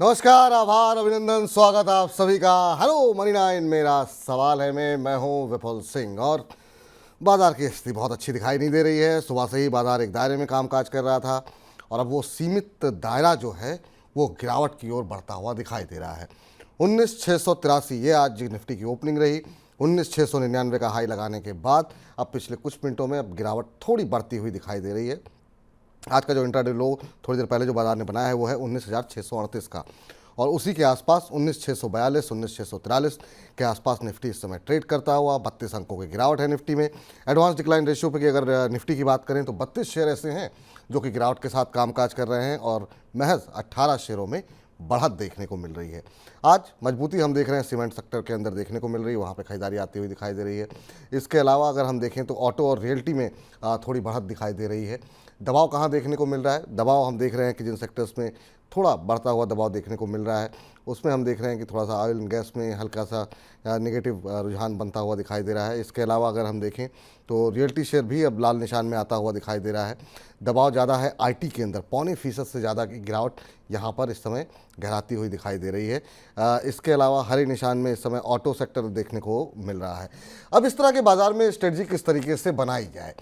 नमस्कार, आभार, अभिनंदन, स्वागत आप सभी का। हेलो मनी नाइन, मेरा सवाल है मैं हूं विपुल सिंह। और बाजार की स्थिति बहुत अच्छी दिखाई नहीं दे रही है। सुबह से ही बाजार एक दायरे में कामकाज कर रहा था और अब वो सीमित दायरा जो है वो गिरावट की ओर बढ़ता हुआ दिखाई दे रहा है। 19,683 ये आज निफ्टी की ओपनिंग रही। 19,699 का हाई लगाने के बाद अब पिछले कुछ मिनटों में अब गिरावट थोड़ी बढ़ती हुई दिखाई दे रही है। आज का जो इंट्राडे लो थोड़ी देर पहले जो बाजार ने बनाया है वो है 19,638 का, और उसी के आसपास 19,642, 19,643 के आसपास निफ्टी इस समय ट्रेड करता हुआ 32 अंकों की गिरावट है निफ्टी में। एडवांस डिक्लाइन रेशियो पे की अगर निफ्टी की बात करें तो 32 शेयर ऐसे हैं जो कि गिरावट के साथ कामकाज कर रहे हैं और महज 18 शेयरों में बढ़त देखने को मिल रही है। आज मजबूती हम देख रहे हैं सीमेंट सेक्टर के अंदर देखने को मिल रही है, वहाँ पे खरीदारी आती हुई दिखाई दे रही है। इसके अलावा अगर हम देखें तो ऑटो और रियल्टी में थोड़ी बढ़त दिखाई दे रही है। दबाव कहाँ देखने को मिल रहा है? दबाव हम देख रहे हैं कि जिन सेक्टर्स में थोड़ा बढ़ता हुआ दबाव देखने को मिल रहा है उसमें हम देख रहे हैं कि थोड़ा सा ऑयल एंड गैस में हल्का सा नेगेटिव रुझान बनता हुआ दिखाई दे रहा है। इसके अलावा अगर हम देखें तो रियल्टी शेयर भी अब लाल निशान में आता हुआ दिखाई दे रहा है। दबाव ज़्यादा है आईटी के अंदर, 0.25% से ज़्यादा की गिरावट यहाँ पर इस समय गहराती हुई दिखाई दे रही है। इसके अलावा हरे निशान में इस समय ऑटो सेक्टर देखने को मिल रहा है। अब इस तरह के बाज़ार में स्ट्रेटजी किस तरीके से बनाई जाए,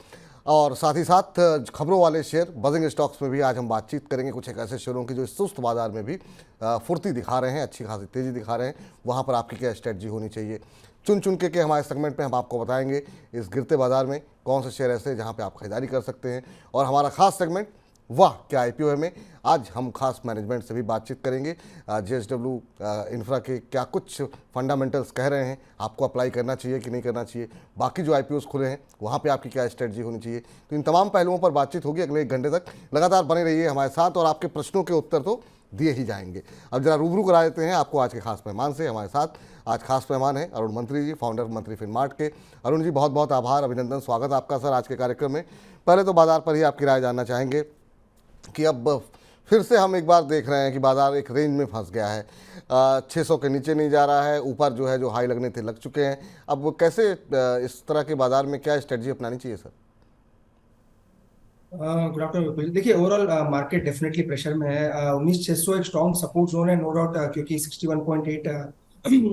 और साथ ही साथ खबरों वाले शेयर बजिंग स्टॉक्स में भी आज हम बातचीत करेंगे। कुछ एक ऐसे शेयरों की जो इस सुस्त बाजार में भी फुर्ती दिखा रहे हैं, अच्छी खासी तेज़ी दिखा रहे हैं, वहाँ पर आपकी क्या स्ट्रेटजी होनी चाहिए। चुन चुन के हमारे सेगमेंट में हम आपको बताएंगे इस गिरते बाजार में कौन से शेयर ऐसे हैं जहाँ पे आप खरीदारी कर सकते हैं। और हमारा खास सेगमेंट वाह क्या आईपीओ है में आज हम खास मैनेजमेंट से भी बातचीत करेंगे। जेएसडब्ल्यू इंफ्रा के क्या कुछ फंडामेंटल्स कह रहे हैं, आपको अप्लाई करना चाहिए कि नहीं करना चाहिए, बाकी जो आईपीओस खुले हैं वहाँ पे आपकी क्या स्ट्रेटजी होनी चाहिए। तो इन तमाम पहलुओं पर बातचीत होगी अगले 1 घंटे तक। लगातार बने रहिए हमारे साथ और आपके प्रश्नों के उत्तर तो दिए ही जाएंगे। अब जरा रूबरू करा देते हैं आपको आज के खास मेहमान से। हमारे साथ आज खास मेहमान हैं अरुण मंत्री जी, फाउंडर मंत्री फिनमार्ट के। अरुण जी बहुत बहुत आभार, अभिनंदन, स्वागत आपका सर आज के कार्यक्रम में। पहले तो बाजार पर ही आपकी राय जानना चाहेंगे कि अब फिर से हम एक बार देख रहे हैं कि बाजार एक रेंज में फंस गया है। 600 के नीचे नहीं जा रहा है, ऊपर जो है जो हाई लगने थे लग चुके हैं। अब कैसे इस तरह के बाजार में क्या स्ट्रेटजी अपनानी चाहिए सर? गुड आफ्टरनून विपुल। देखिए, ओवरऑल मार्केट डेफिनेटली प्रेशर में है। 19,600 एक स्ट्रॉन्ग सपोर्ट जोन है, नो डाउट, क्योंकि 61.8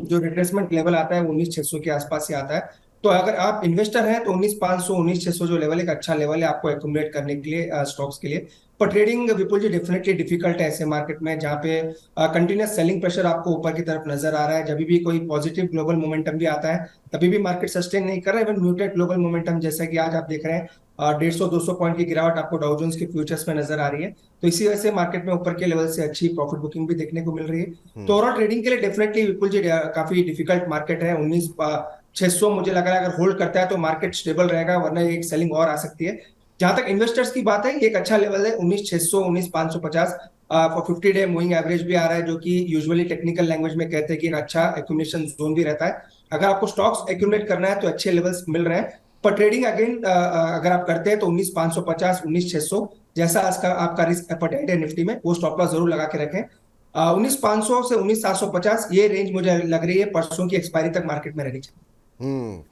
जो रिट्रेसमेंट लेवल आता है वो 19,600 के आसपास ही आता है। तो अगर आप इन्वेस्टर हैं तो 19,500 19,600 जो लेवल है एक अच्छा लेवल है आपको एक्युमुलेट करने के लिए, स्टॉक्स के लिए। पर ट्रेडिंग विपुल जी डेफिनेटली डिफिकल्ट है ऐसे मार्केट में जहाँ पे कंटिन्यूस सेलिंग प्रेशर आपको ऊपर की तरफ नजर आ रहा है। जब भी कोई पॉजिटिव ग्लोबल मोमेंटम भी आता है तभी भी मार्केट सस्टेन नहीं कर रहा है। इवन म्यूटेड ग्लोबल मोमेंटम जैसा कि आज आप देख रहे हैं, 150-200 पॉइंट की गिरावट आपको डाउ जोन्स के फ्यूचर्स में नजर आ रही है। तो इसी वजह से मार्केट में ऊपर के लेवल से अच्छी प्रॉफिट बुकिंग भी देखने को मिल रही है। तो ओवरऑल ट्रेडिंग के लिए डेफिनेटली विपुल जी काफी डिफिकल्ट मार्केट है। 19,600 मुझे लग रहा है अगर होल्ड करता है तो मार्केट स्टेबल रहेगा, वरना एक सेलिंग और आ सकती है। जहां तक इन्वेस्टर्स की बात है, ये एक अच्छा लेवल है 19,600 19,550 फॉर 50 डे मूविंग एवरेज भी आ रहा है, जो कि यूजुअली टेक्निकल लैंग्वेज में कहते हैं कि एक अच्छा एक्यूमुलेशन जोन भी रहता है। अगर आपको स्टॉक्स एक्यूमुलेट करना है तो अच्छे लेवल्स मिल रहे हैं। पर ट्रेडिंग अगेन अगर आप करते हैं तो 19,550 19,600 जैसा आज का आपका रिस्क एपेटाइट है निफ्टी में, वो स्टॉप लॉस जरूर लगा के रखें। 19,500 से 19,750 ये रेंज मुझे लग रही है परसों की एक्सपायरी तक मार्केट में रहनी चाहिए। हम्म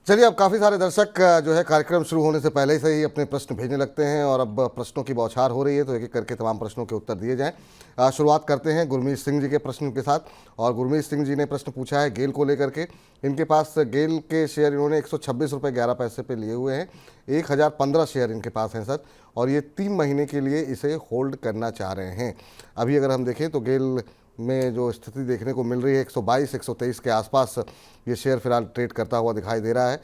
चलिए, अब काफ़ी सारे दर्शक जो है कार्यक्रम शुरू होने से पहले से ही अपने प्रश्न भेजने लगते हैं और अब प्रश्नों की बौछार हो रही है, तो एक एक करके तमाम प्रश्नों के उत्तर दिए जाएं। शुरुआत करते हैं गुरमीत सिंह जी के प्रश्न के साथ। और गुरमीत सिंह जी ने प्रश्न पूछा है गेल को लेकर के। इनके पास गेल के शेयर इन्होंने 126 रुपये 11 पैसे पे लिए हुए हैं। 1,015 शेयर इनके पास हैं सर, और ये 3 महीने के लिए इसे होल्ड करना चाह रहे हैं। अभी अगर हम देखें तो गेल में जो स्थिति देखने को मिल रही है 122 123 के आसपास ये शेयर फिलहाल ट्रेड करता हुआ दिखाई दे रहा है।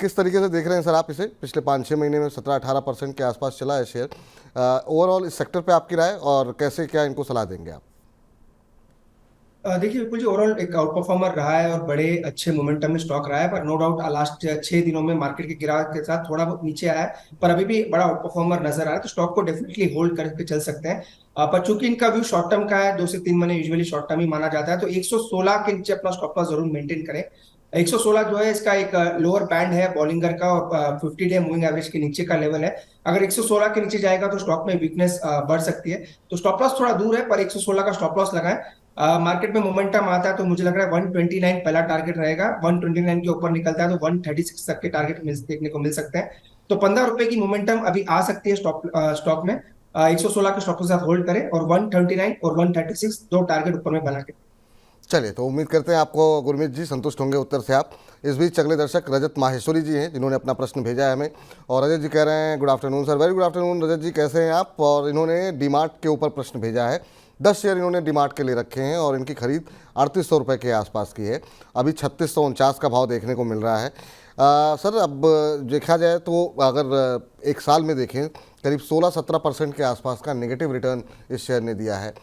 किस तरीके से देख रहे हैं सर आप इसे? पिछले 5-6 महीने में 17-18% के आसपास चला है शेयर। ओवरऑल इस सेक्टर पे आपकी राय और कैसे क्या इनको सलाह देंगे आप? देखिए बिल्कुल जी, ओवरऑल एक आउट परफॉर्मर रहा है और बड़े अच्छे मोमेंटम में स्टॉक रहा है। पर नो डाउट लास्ट 6 दिनों में मार्केट की गिरावट के साथ थोड़ा बहुत नीचे आया है, पर अभी भी बड़ा आउट परफॉर्मर नजर आ रहा है। तो स्टॉक को डेफिनेटली होल्ड करके चल सकते हैं। पर चूंकि इनका व्यू शॉर्ट टर्म का है, 2 से 3 महीने यूजुअली शॉर्ट टर्म ही माना जाता है, तो 116 के नीचे अपना स्टॉप लॉस जरूर मेंटेन करें। 116 जो है इसका एक लोअर बैंड है बॉलिंगर का, और 50 डे मूविंग एवरेज के नीचे का लेवल है। अगर 116 के नीचे जाएगा तो स्टॉक में वीकनेस बढ़ सकती है। तो स्टॉप लॉस थोड़ा दूर है, पर 116 का स्टॉप लॉस लगाएं। मार्केट में मोमेंटम आता है तो मुझे लग रहा है 129 पहला टारगेट रहेगा। 129 के ऊपर निकलता है तो 136 तक के टारगेट देखने को मिल सकते हैं। तो 15 रुपए की मोमेंटम अभी आ सकती है स्टॉक में। 116 के स्टॉप के साथ होल्ड करें और 139 और 136 दो टारगेट ऊपर में बना के। चलिए, तो उम्मीद करते हैं आपको गुरमीत जी संतुष्ट होंगे उत्तर से आप। इस बीच अगले दर्शक रजत माहेश्वरी जी हैं जिन्होंने अपना प्रश्न भेजा है हमें, और रजत जी कह रहे हैं good afternoon sir. Very good afternoon Rajat ji, कैसे हैं आप? और इन्होंने डीमार्ट के ऊपर प्रश्न भेजा है। 10 शेयर इन्होंने डीमार्ट के ले रखे हैं और इनकी खरीद 3800 रुपये के आसपास की है। अभी 3649 का भाव देखने को मिल रहा है। सर, अब देखा जाए तो अगर एक साल में देखें करीब 16-17% के आसपास का नेगेटिव रिटर्न इस शेयर ने दिया है।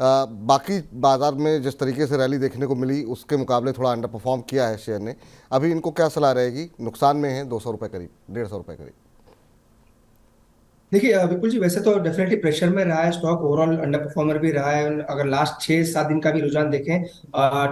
बाकी बाज़ार में जिस तरीके से रैली देखने को मिली उसके मुकाबले थोड़ा अंडर परफॉर्म किया है शेयर ने। अभी इनको क्या सलाह रहेगी? नुकसान में है 200 रुपये करीब, 150 रुपये करीब। देखिए विपुल जी, वैसे तो डेफिनेटली प्रेशर में रहा है स्टॉक, ओवरऑल अंडर परफॉर्मर भी रहा है। अगर लास्ट 6-7 दिन का भी रुझान देखें,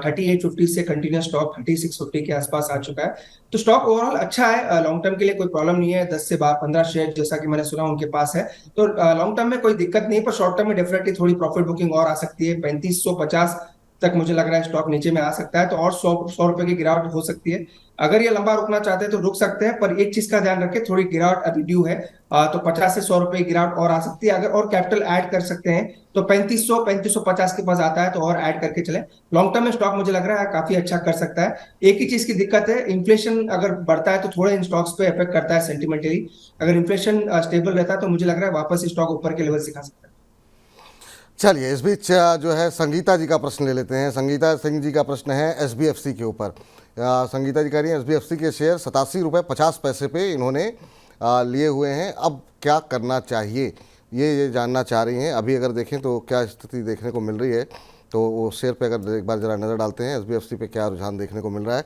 3850 से कंटिन्यूस स्टॉक 3650 के आसपास आ चुका है। तो स्टॉक ओवरऑल अच्छा है, लॉन्ग टर्म के लिए कोई प्रॉब्लम नहीं है। 10 से 15 शेयर जैसा कि मैंने सुना उनके पास है, तो लॉन्ग टर्म में कोई दिक्कत नहीं है। पर शॉर्ट टर्म में डेफिनेटली थोड़ी प्रॉफिट बुकिंग और आ सकती है। 3550 तक मुझे लग रहा है स्टॉक नीचे में आ सकता है, तो और 100 रुपए की गिरावट हो सकती है। अगर ये लंबा रुकना चाहते हैं तो रुक सकते हैं, पर एक चीज का ध्यान रखें, थोड़ी गिरावट अभी ड्यू है। तो 50 से 100 रुपए की गिरावट और आ सकती है। अगर और कैपिटल ऐड कर सकते हैं तो 3550 के पास आता है, तो और ऐड करके चले। लॉन्ग टर्म में स्टॉक मुझे लग रहा है काफी अच्छा कर सकता है। एक ही चीज की दिक्कत है, इन्फ्लेशन अगर बढ़ता है तो थोड़े इन स्टॉक्स पे इफेक्ट करता है सेंटिमेंटली। अगर इन्फ्लेशन स्टेबल रहता है तो मुझे लग रहा है वापस स्टॉक ऊपर के लेवल सिखा सकता है। चलिए, इस बीच जो है संगीता जी का प्रश्न ले लेते हैं। संगीता सिंह जी का प्रश्न है SBFC के ऊपर। संगीता जी कह रही हैं SBFC के शेयर 87 रुपये 50 पैसे पे इन्होंने लिए हुए हैं, अब क्या करना चाहिए ये जानना चाह रही हैं। अभी अगर देखें तो क्या स्थिति देखने को मिल रही है, तो वो शेयर पे अगर एक बार ज़रा नज़र डालते हैं SBFC पे क्या रुझान देखने को मिल रहा है।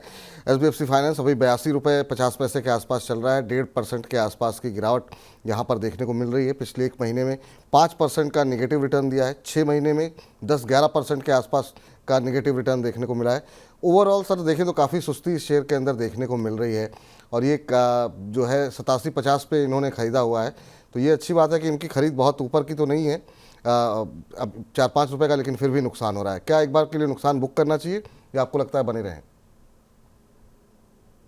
SBFC फाइनेंस अभी 82 रुपये 50 पैसे के आसपास चल रहा है। 1.5% के आसपास की गिरावट यहाँ पर देखने को मिल रही है। पिछले एक महीने में 5% का नेगेटिव रिटर्न दिया है, 6 महीने में 10-11% के आसपास का नेगेटिव रिटर्न देखने को मिला है। ओवरऑल सर देखें तो काफ़ी सुस्ती इस शेयर के अंदर देखने को मिल रही है, और ये जो है 87-50 पे इन्होंने ख़रीदा हुआ है, तो ये अच्छी बात है कि इनकी खरीद बहुत ऊपर की तो नहीं है। अब 4-5 रुपये का लेकिन फिर भी नुकसान हो रहा है। क्या एक बार के लिए नुकसान बुक करना चाहिए या आपको लगता है बने रहें?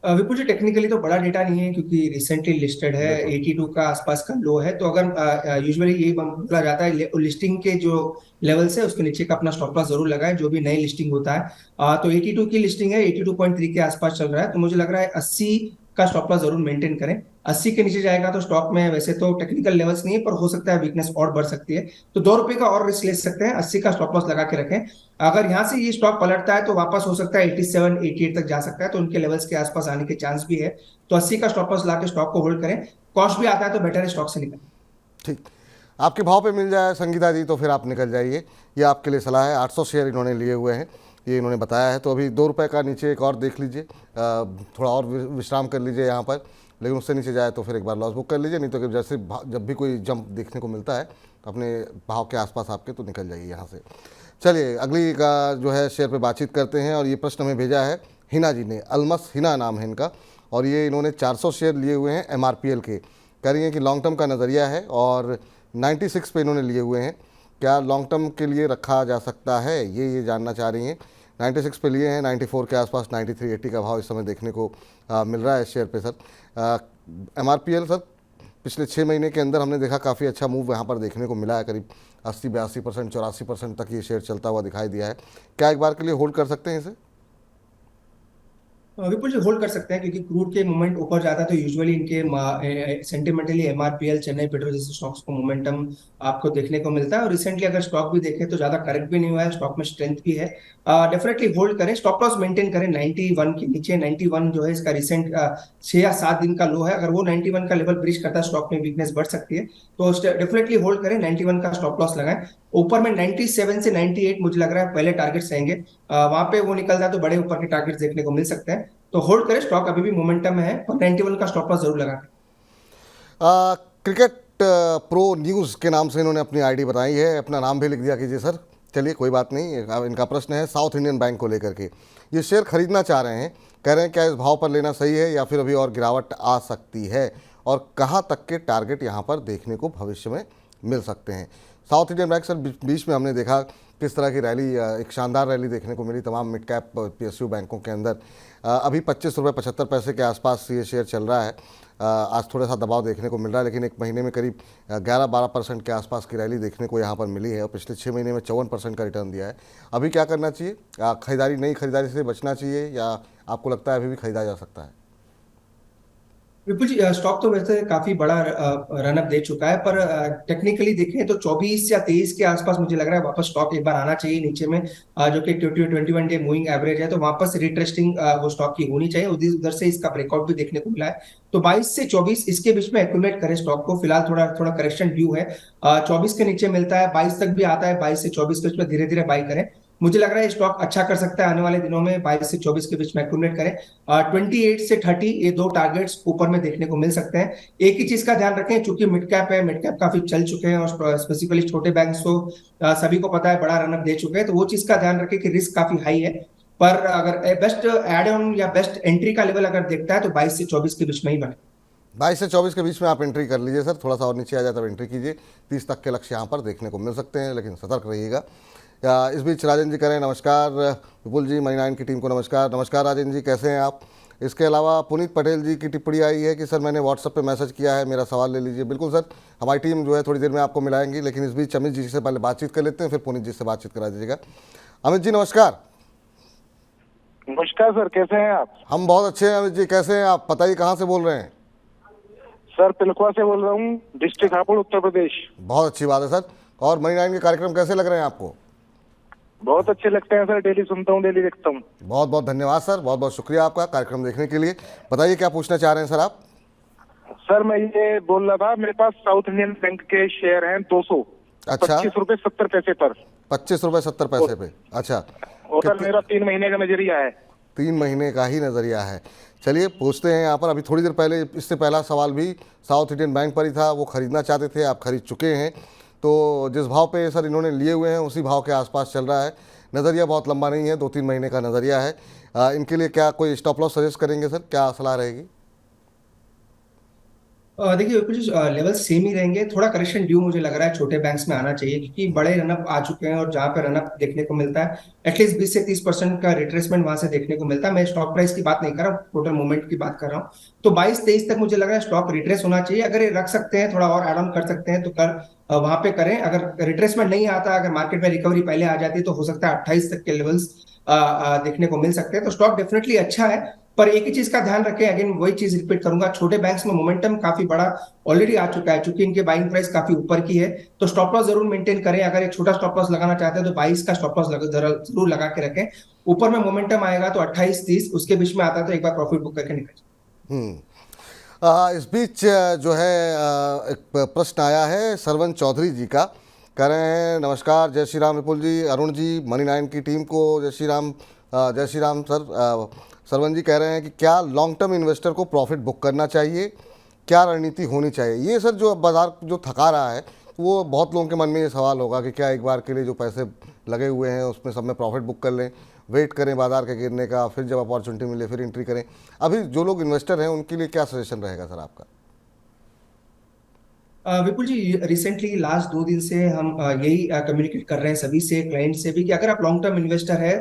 विपुल जी, टेक्निकली तो बड़ा डेटा नहीं है क्योंकि रिसेंटली लिस्टेड है। बिल्कुल। 82 का आसपास का लो है। तो अगर यूजुअली यही बोला जाता है लिस्टिंग के जो लेवल्स है उसके नीचे का अपना स्टॉप लॉस जरूर लगाए जो भी नई लिस्टिंग होता है। तो 82 की लिस्टिंग है, 82.3 के आसपास चल रहा है, तो मुझे लग रहा है 80 का स्टॉप लॉस जरूर मेंटेन करें। 80 के नीचे जाएगा तो स्टॉक में वैसे तो टेक्निकल लेवल्स नहीं है, पर हो सकता है वीकनेस और बढ़ सकती है। तो 2 रुपए का और रिस्क ले सकते हैं, 80 का स्टॉप लॉस लगा के रखें। अगर यहाँ से ये स्टॉक पलटता है तो वापस हो सकता है 87 88 तक जा सकता है, तो उनके लेवल्स के आसपास आने के चांस भी है। तो 80 का स्टॉप लॉस ला के स्टॉक को होल्ड करें। कॉस्ट भी आता है तो बेटर है स्टॉक से निकलें। ठीक, आपके भाव पे मिल जाए संगीता जी तो फिर आप निकल जाइए, ये आपके लिए सलाह है। 800 शेयर इन्होंने लिए हुए हैं, ये इन्होंने बताया है, तो अभी 2 रुपये का नीचे एक और देख लीजिए, थोड़ा और विश्राम कर लीजिए यहाँ पर, लेकिन उससे नीचे जाए तो फिर एक बार लॉस बुक कर लीजिए। नहीं तो कि जैसे जब भी कोई जंप देखने को मिलता है तो अपने भाव के आसपास आपके तो निकल जाइए यहाँ से। चलिए, अगली का जो है शेयर पे बातचीत करते हैं, और ये प्रश्न हमें भेजा है हिना जी ने। अलमस हिना नाम है इनका, और ये इन्होंने 400 शेयर लिए हुए हैं MRPL के। कह रही हैं कि लॉन्ग टर्म का नज़रिया है, और 96 पे इन्होंने लिए हुए हैं। क्या लॉन्ग टर्म के लिए रखा जा सकता है, ये जानना चाह रही हैं। 96 पे लिए हैं, 94 के आसपास 93-80 का भाव इस समय देखने को मिल रहा है इस शेयर पे सर। MRPL सर पिछले 6 महीने के अंदर हमने देखा काफ़ी अच्छा मूव यहाँ पर देखने को मिला है, करीब 80-82%, 84% तक ये शेयर चलता हुआ दिखाई दिया है। क्या एक बार के लिए होल्ड कर सकते हैं इसे? विपुल जी, होल्ड कर सकते हैं क्योंकि क्रूड के मूवमेंट ऊपर जाता है तो यूजुअली इनके सेंटिमेंटली एमआरपीएल चेन्नई पेट्रोल जैसे स्टॉक्स को मोमेंटम आपको देखने को मिलता है। और रिसेंटली अगर स्टॉक भी देखें तो ज्यादा करेक्ट भी नहीं हुआ है, स्टॉक में स्ट्रेंथ भी है। डेफिनेटली होल्ड करें, स्टॉप लॉस मेंटेन करें 91 के नीचे। 91 जो है इसका रिसेंट 6 या 7 दिन का लो है। अगर वो 91 का लेवल ब्रीच करता है स्टॉक में वीकनेस बढ़ सकती है, तो डेफिनेटली होल्ड करें, 91 का स्टॉप लॉस लगाएं। ऊपर में 97 से 98 मुझे लग रहा है पहले टारगेट्स रहेंगे। वहां पे वो निकल जाए तो बड़े ऊपर के टारगेट्स देखने को मिल सकते हैं। तो होल्ड करें, स्टॉक अभी भी मोमेंटम में है, और 91 का स्टॉप लॉस जरूर लगा के। क्रिकेट प्रो न्यूज़ के नाम से इन्होंने अपनी आईडी बताई है, अपना नाम भी लिख दिया कीजिए सर। चलिए, कोई बात नहीं। इनका प्रश्न है साउथ इंडियन बैंक को लेकर के। ये शेयर खरीदना चाह रहे हैं, कह रहे हैं क्या इस भाव पर लेना सही है या फिर अभी और गिरावट आ सकती है, और कहाँ तक के टारगेट यहाँ पर देखने को भविष्य में मिल सकते हैं। साउथ इंडियन बैंक सर बीच में हमने देखा किस तरह की रैली, एक शानदार रैली देखने को मिली तमाम मिड कैप पीएसयू बैंकों के अंदर। अभी 25 रुपये 75 पैसे के आसपास ये शेयर चल रहा है। आज थोड़ा सा दबाव देखने को मिल रहा है, लेकिन एक महीने में करीब 11-12% के आसपास की रैली देखने को यहाँ पर मिली है और पिछले 6 महीने में 54% का रिटर्न दिया है। अभी क्या करना चाहिए? खरीदारी, नई खरीदारी से बचना चाहिए या आपको लगता है अभी भी खरीदा जा सकता है? विपुल जी, स्टॉक तो वैसे काफी बड़ा रनअप दे चुका है, पर टेक्निकली देखें तो 24 या 23 के आसपास मुझे लग रहा है वापस स्टॉक एक बार आना चाहिए नीचे में, जो कि 21 डे मूविंग एवरेज है, तो वापस रिट्रेस्टिंग वो स्टॉक की होनी चाहिए। उधर से इसका ब्रेकआउट भी देखने को मिला है, तो 22 से 24 इसके बीच में एक्यूमुलेट करें स्टॉक को। फिलहाल थोड़ा थोड़ा करेक्शन ड्यू है, 24 के नीचे मिलता है, 22 तक भी आता है, 22 से 24 के बीच में धीरे धीरे बाई करें। मुझे लग रहा है स्टॉक अच्छा कर सकता है आने वाले दिनों में, 22 से 24 के बीच में एक्यूमुलेट करें। 28 से 30 ये दो टारगेट्स ऊपर में देखने को मिल सकते हैं। एक ही चीज का ध्यान रखें, चूंकि मिड कैप है, मिड कैप काफी चल चुके हैं और स्पेसिफिकली छोटे बैंक्स तो सभी को पता है बड़ा रनअप दे चुके हैं, तो वो चीज का ध्यान रखें कि रिस्क काफी हाई है। पर अगर बेस्ट एड ऑन या बेस्ट एंट्री का लेवल अगर देखता है तो 22 से 24 के बीच में ही बने। 22 से 24 के बीच में आप एंट्री कर लीजिए सर, थोड़ा सा और नीचे आ जाए तब एंट्री कीजिए। 30 तक के लक्ष्य यहाँ पर देखने को मिल सकते हैं, लेकिन सतर्क रहिएगा। इस बीच राजन जी करें नमस्कार। विपुल जी, मनी 9 की टीम को नमस्कार। नमस्कार राजन जी, कैसे हैं आप? इसके अलावा पुनीत पटेल जी की टिप्पणी आई है कि सर मैंने व्हाट्सएप पे मैसेज किया है, मेरा सवाल ले लीजिए। बिल्कुल सर, हमारी टीम जो है थोड़ी देर में आपको मिलाएंगी, लेकिन इस बीच अमित जी से पहले बातचीत कर लेते हैं, फिर पुनीत जी से बातचीत करा दीजिएगा। अमित जी नमस्कार। नमस्कार सर, कैसे हैं आप? हम बहुत अच्छे हैं अमित जी, कैसे हैं आप? बताइए कहाँ से बोल रहे हैं? सर पिलखुआ से बोल रहा हूँ, डिस्ट्रिक्ट हापुड़, उत्तर प्रदेश। बहुत अच्छी बात है सर। और मनी 9 के कार्यक्रम कैसे लग रहे हैं आपको? बहुत अच्छे लगते हैं सर, डेली सुनता हूँ, डेली देखता हूँ। बहुत बहुत धन्यवाद सर, बहुत बहुत शुक्रिया आपका कार्यक्रम देखने के लिए। बताइए क्या पूछना चाह रहे हैं सर आप? सर मैं ये बोल रहा था, मेरे पास साउथ इंडियन बैंक के शेयर हैं 200, अच्छा। 25 रुपये 70 पैसे पर। 25 रुपये 70 पैसे पे, अच्छा। और सर मेरा 3 महीने का नजरिया है। 3 महीने का ही नज़रिया है। चलिए पूछते हैं यहाँ पर। अभी थोड़ी देर पहले इससे पहला सवाल भी साउथ इंडियन बैंक पर ही था, वो खरीदना चाहते थे, आप खरीद चुके हैं। तो जिस भाव पे सर इन्होंने लिए हुए हैं उसी भाव के आसपास चल रहा है। नज़रिया बहुत लंबा नहीं है, 2-3 महीने का नज़रिया है। इनके लिए क्या कोई स्टॉप लॉस सजेस्ट करेंगे सर? क्या सलाह रहेगी? देखिए कुछ लेवल सेम ही रहेंगे, थोड़ा करेक्शन ड्यू मुझे लग रहा है छोटे बैंक्स में आना चाहिए, क्योंकि बड़े रनअप आ चुके हैं और जहां पे रनअप देखने को मिलता है एटलीस्ट 20 से 30% का रिट्रेसमेंट वहां से देखने को मिलता है। मैं स्टॉक प्राइस की बात नहीं कर रहा हूँ, टोटल मूवमेंट की बात कर रहा हूँ। तो 22-23 तक मुझे लग रहा है स्टॉक रिट्रेस होना चाहिए। अगर ये रख सकते हैं, थोड़ा और एड ऑन कर सकते हैं तो वहां पे करें। अगर रिट्रेसमेंट नहीं आता, अगर मार्केट में रिकवरी पहले आ जाती है तो हो सकता है 28 तक के लेवल्स देखने को मिल सकते हैं। तो स्टॉक डेफिनेटली अच्छा है, पर एक ही चीज का ध्यान रखें, अगेन वही चीज रिपीट करूंगा, छोटे बैंक्स में मोमेंटम काफी बड़ा ऑलरेडी आ चुका है, चूंकि इनके बाइंग प्राइस काफी ऊपर की है। तो स्टॉप लॉस जरूर मेंटेन करें। अगर एक छोटा स्टॉप लॉस लगाना चाहते हैं तो 22 का स्टॉप लॉस जरूर लगा के रखें। ऊपर में मोमेंटम आएगा तो 28-30 उसके बीच में आता है तो एक बार प्रॉफिट बुक करके निकल। इस बीच जो है एक प्रश्न आया है सरवन चौधरी जी का। कह रहे हैं नमस्कार, जय श्री राम विपुल जी, अरुण जी, मनी 9 की टीम को जय श्री राम। जय श्री राम सर। सरवन जी कह रहे हैं कि क्या लॉन्ग टर्म इन्वेस्टर को प्रॉफिट बुक करना चाहिए, क्या रणनीति होनी चाहिए? ये सर जो बाजार जो थका रहा है, वो बहुत लोगों के मन में ये सवाल होगा कि क्या एक बार के लिए जो पैसे लगे हुए हैं उसमें सब में प्रॉफिट बुक कर लें, वेट करें बाजार के गिरने का, फिर जब अपॉर्चुनिटी मिले फिर एंट्री करें। अभी जो लोग इन्वेस्टर हैं उनके लिए क्या सजेशन रहेगा सर आपका? विपुल जी, रिसेंटली लास्ट 2 दिन से हम यही कम्युनिकेट कर रहे हैं सभी से, क्लाइंट से भी, कि अगर आप लॉन्ग टर्म इन्वेस्टर है